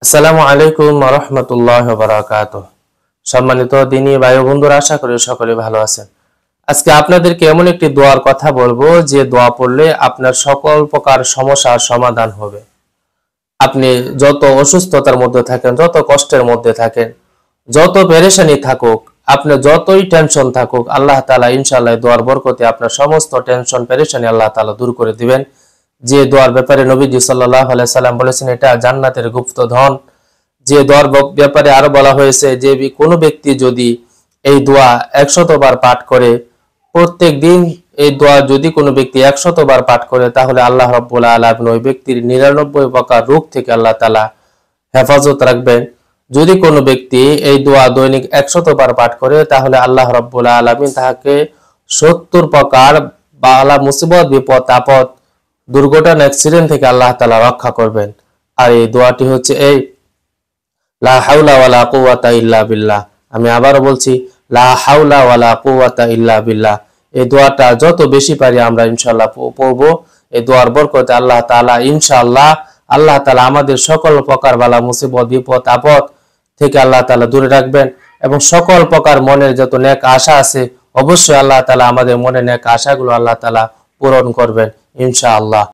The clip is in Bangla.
আসসালামু আলাইকুম ওয়া রাহমাতুল্লাহি ওয়া বারাকাতুহু। সম্মানিত দিনী ভাই ও বন্ধুরা, আশা করি সকলে ভালো আছেন। আজকে আপনাদেরকে এমন একটি দোয়ার কথা বলবো যে দোয়া পড়লে আপনার সকল প্রকার সমস্যার সমাধান হবে। আপনি যত অসুস্থতার মধ্যে থাকেন, যত কষ্টের মধ্যে থাকেন, যত পেরেশানি থাকুক, আপনার যতই টেনশন থাকুক, আল্লাহ তাআলা ইনশাআল্লাহ দোয়ার বরকতে আপনার সমস্ত টেনশন পেরেশানি আল্লাহ তাআলা দূর করে দিবেন। যে দোয়ার ব্যাপারে নবীজি সাল্লাল্লাহু আলাইহি সাল্লাম বলেছেন এটা জান্নাতের গুপ্ত ধন। যে দোয়ার ব্যাপারে আরো বলা হয়েছে যে কোনো ব্যক্তি যদি এই দোয়া 100 বার পাঠ করে, প্রত্যেক দিন এই দোয়া যদি কোনো ব্যক্তি 100 বার পাঠ করে, তাহলে আল্লাহ রাব্বুল আলামিন ওই ব্যক্তির 99 প্রকার রোগ থেকে আল্লাহ তাআলা হেফাজত রাখবেন। যদি কোনো ব্যক্তি এই দোয়া দৈনিক 100 বার পাঠ করে, তাহলে আল্লাহ রাব্বুল আলামিন তাকে 70 প্রকার বালা মুসিবত, বিপদ আপদ, দুর্ঘটনা, অ্যাক্সিডেন্ট থেকে আল্লাহ তাআলা রক্ষা করবেন। আর এই দোয়াটি হচ্ছে এই লা হাওলা ওয়ালা কুওয়াতা ইল্লা বিল্লাহ। আমি আবারও বলছি, লা হাওলা ওয়ালা কুওয়াতা ইল্লা বিল্লাহ। এই দোয়াটা যত বেশি পারি আমরা ইনশাআল্লাহ পড়বো। এই দোয়ার বরকতে আল্লাহ তাআলা ইনশাআল্লাহ আল্লাহ তাআলা আমাদের সকল প্রকার বালা মুসিবত, বিপদ আপদ থেকে আল্লাহ তাআলা দূরে রাখবেন এবং সকল প্রকার মনের যত নেক আশা আছে অবশ্যই আল্লাহ তাআলা আমাদের মনের নেক আশাগুলো আল্লাহ তাআলা পূরণ করবেন ইনশাআল্লাহ।